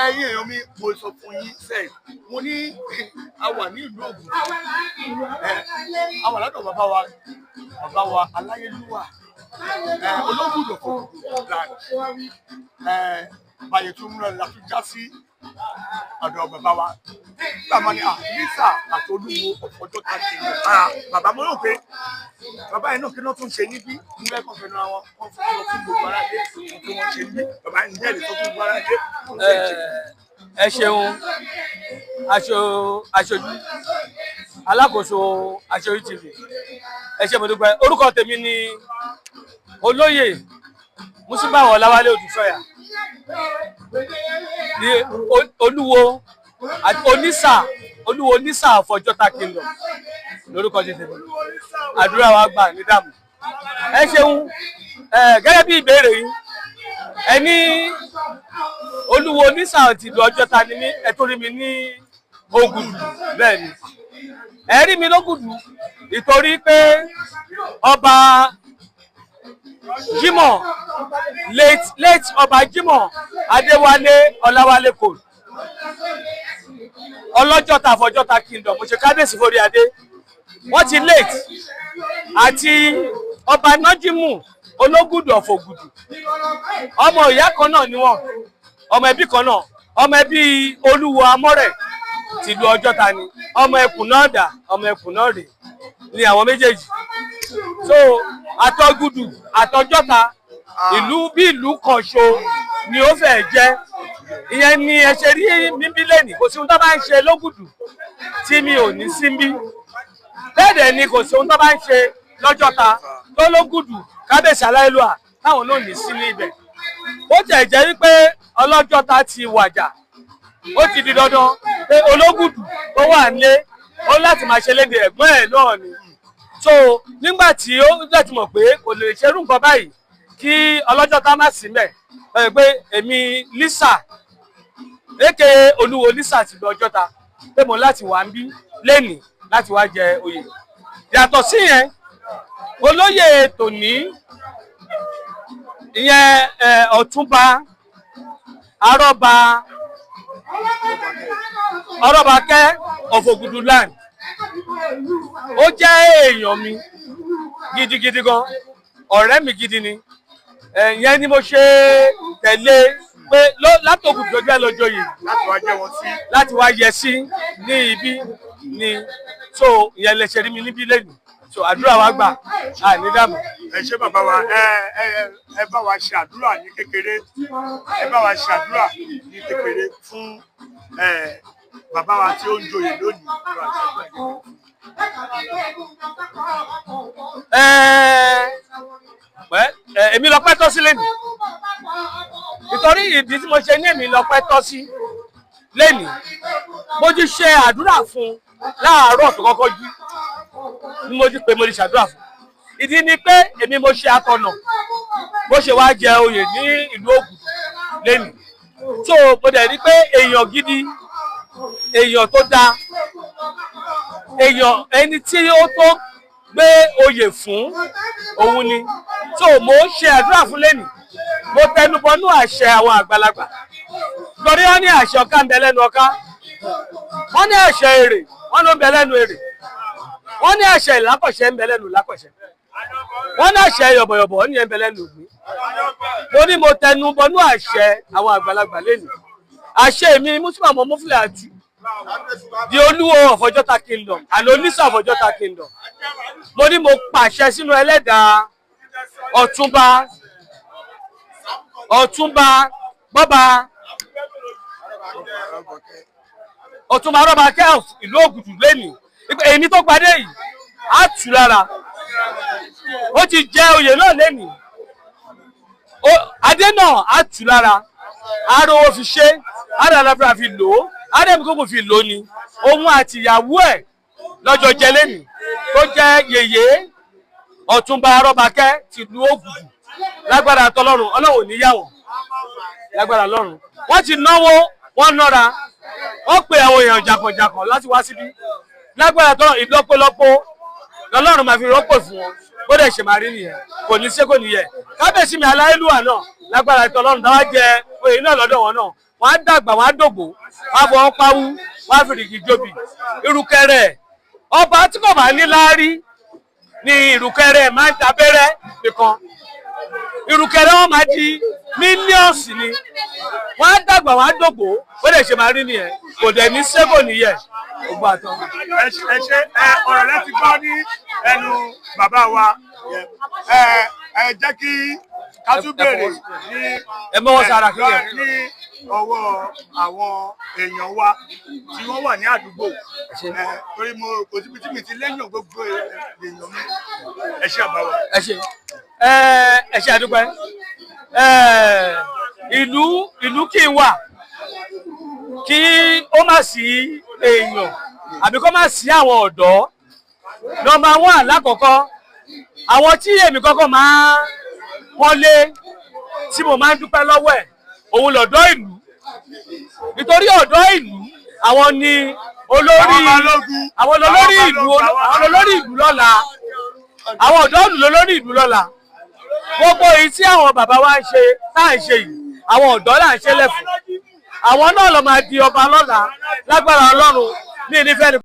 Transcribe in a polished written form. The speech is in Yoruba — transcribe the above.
ẹ̀yin èèyàn mi mo sọ fún yín sẹ́ẹ̀ mo ní a wà ní ìlú Ògùn a wà lọ́dọ̀ bàbá wa Aláyélúwà Ológùdù fún báyìí tún múlò láti já sí ọ̀dọ̀ bàbá wa bàbá ní Lísà àti Olúwo ọjọ́ ta ti lọ bàbá mo rò pé bàbá yẹn náà kí ló tún ṣe níbí nígbà kan fẹnu àwọn wọn fún lọ fún gbogbo ara dé tí wọn ṣe níbí bàbá yẹn jẹ́ ìlú tó fún gbogbo ara dé. ẹ ṣeun aṣojú alákòóso Aṣojú TV ẹ ṣé mo dúpẹ́ orúkọ tèmi ni Olóyè Musibáwọ̀ Ọláwálé Odùsọ̀yà ní Olúwo Onísà Ọ̀fọ̀jọ́ta Kingdom lórúkọ tèmi àdúrà wa gbà ní dààmú ẹ ṣeun gẹ́gẹ́ bí ìbéèrè yìí ẹni Olúwo Onísà tìlú Ọjọ́ta ni mí ẹ tó rí mi ní Ògùdù bẹ́ẹ̀ ni ẹ rí mi lógùdù ìtorí pé ọba Jímọ̀ late ọba Jímọ̀ Adéwálé Ọláwálé Kò Ọlọ́jọ́ta Ọ̀fọ̀jọ́ta Kingdom mo ṣe kábíyèsí forí adé wọ́n ti late àti ọba Nájímù Ológùdù of Ògùdù ọmọ ìyá kan náà ni wọ́n ọmọ ẹbí kan náà ọmọ ẹbí Olúwo Amọ́rẹ̀ tìlú Ọjọ́ta ni ọmọ ẹkùn náà dà ọmọ ẹkùn náà rè ni àwọn méjèèjì so àtọ̀gùdù àtọ̀jọ́ta ìlú bí ìlú kan ṣo ni ó fẹ́ jẹ́ ìyẹn ni ẹ ṣe rí mímí lẹ́nìí kò sí ohun tó bá ń ṣe lógùdù tí mi ò ní sí bí bẹ́ẹ̀ dẹ̀ ni kò sí ohun tó bá ń ṣe lọ́jọ́ta tó lógùdù kábíyèsí Aláyélúwà táwọn náà ní sí ní ibẹ̀ ó tẹ̀ jẹ́ wípé Ọlọ́jọ́ta ti wàjà ó ti di dandan pé Ológùdù tó wà nílé ó láti máa ṣe léde ẹ̀gbọ́n ẹ̀ náà ni so nígbà tí ó láti mọ̀ pé kò lè ṣerú nǹkan báyìí kí Ọlọ́jọ́ta má sí mẹ́ pé èmi Lísà aka Olúwo Lísà ti lọ Ọjọ́ta pé mo láti wà ń bí lẹ́nìí láti wá jẹ oyè yàtọ̀ sí yẹn olóyè tòní ìyẹn Ọ̀túnba Arọ́bakẹ́ of Ògùdù land ó jẹ́ èèyàn mi gidigidi gan ọ̀rẹ́ mi gidi ni ìyẹn ni mo ṣe tẹ̀lé pé látògùdù lọ́jọ́ lọ́jọ́ yìí láti wá yẹ sí ní ibi ni so ìyẹn lè ṣe rí mi níbí lẹ́nu so àdúrà wa gbà ní dààmú. ẹ ṣé bàbá wa ẹ bá wa ṣe àdúrà ní kékeré fún bàbá wa tí ó ń joyè lónìí. èmi lọ́pẹ́ tọ́ sí lẹ́nu nítorí ìdí tí mo ṣe ní èmi lọ́pẹ́ tọ́ sí lẹ́nu mo ti ṣe àdúrà fún láàárọ̀ tó kọ́kọ́ jí ni mo ti pè mo ti ṣàdúrà fún ìdí ni pé èmi mo ṣe atọ́nà bó ṣe wá jẹ oyè ní ìlú Ògùdù lẹ́nu tó mo dẹ̀ rí pé èèyàn gidi èèyàn tó dáa èèyàn ẹni tí ó tó gbé oyè fún òun ni tó mo ṣe àdúrà fún lẹ́nu mo tẹnubọnú àṣẹ àwọn àgbàlagbà lórí wọn ní àṣẹ ọ̀ká ń bẹ lẹ́nu ọ̀ká wọn ní àṣẹ èrè wọn ló ń bẹ lẹ́nu èrè wọn ní àṣẹ ìlákọ̀ṣẹ ń bẹ lẹ́nu ìlákọ̀ṣẹ wọn ní àṣẹ yọ̀bọ̀yọ̀bọ̀ ní ẹ̀ ń bẹ lẹ́nu ògbé mo ní mo tẹnubọnú àṣẹ àwọn àgbàlagbà lẹ́nu àṣẹ mi Musibáwọ̀ Mọ́fúlẹ̀ àti di Olúwo of Ọjọ́ta Kingdom and Onísà of Ọjọ́ta Kingdom mo ní mo pàṣẹ sínú ẹlẹ́dàá Ọ̀túnba Arọ́bakẹ́ ìlú Ògùdù lẹ́nìí èmi tó padé yìí á tù lára ó ti jẹ oyè náà lẹ́nìí adé náà á tù lára arówó fi ṣe àdàlàfíà fi lò ó àdèmíkókò fi lò ó ni òun àti ìyàwó ẹ̀ lọ́jọ́ jẹ lẹ́nìí tó jẹ́ yèyé Ọ̀túnba Arọ́bakẹ́ tìlú Ògùdù lágbára tọlọ́run Ọlọ́run níyàwó lágbára lọ́run wọ́n ti náwó wọ́n nọ́ra wọ́n pe àwọn èèyàn jàkànjàkàn láti wá síbí lágbára tọlọ́run ìlọ́pọ̀lọpọ̀ lọ́lọ́run máa fi rọ́pò fún wọn bó dẹ̀ ṣe máa rí nìyẹn kò ní ṣe kò níyẹn kábíyèsí mi Aláyélúwà náà lágbára tọlọ́run dáwà jẹ oyè náà lọ́dọ̀ wọn náà wọ́n á dàgbà wọ́n á dògbò wọ́n á fọwọ́ pawú wọ́n á fìrìgì jóbi ìrùkẹ̀rẹ̀ ọba tí kò bá ní láárí ni ìrùkẹ̀rẹ̀ máa ń dábẹ́rẹ́ nìkan ìrùkẹ̀rẹ̀ wọn máa di mílíọ̀nsì ni wọ́n á dàgbà wọ́n á dògbò ó lè ṣe máa rí nìyẹn kò dẹ̀ ní sẹ́gò nìyẹn gbogbo àtọ́. ẹ ṣe ọ̀rọ̀ rẹ ti gbọ́ ní ẹnu bàbá wa ẹ jẹ́ kí ká tún béèrè ní ọwọ́ àwọn èèyàn wa tí wọ́n wà ní àdúgbò torí mo kò síbi tí mi ti lẹ́yìn gbogbo èèyàn mi ẹ ṣe àbáwọ̀. ẹ ṣe àdúpẹ́ ìlú kì í wà kí ó má sí èèyàn àbí kó má sí àwọn ọ̀dọ́ nọ́mbà 1 lákọ̀ọ́kọ́ àwọn tí èmi kọ́kọ́ máa wọlé tí mo máa ń dúpẹ́ lọ́wọ́ ẹ̀ òun lọ̀dọ́ ìlú nítorí ọ̀dọ́ ìlú àwọn ni olórí ìlú lọ́la àwọn ọ̀dọ́ ìlú lórí ìlú lọ́la gbogbo èyí tí àwọn bàbá wa ń ṣe tá à ń ṣe yìí àwọn ọ̀dọ́ là ń ṣe lẹ́fù àwọn náà lọ máa di ọba lọ́la lágbára Ọlọ́run ní ìnífẹ́ ni.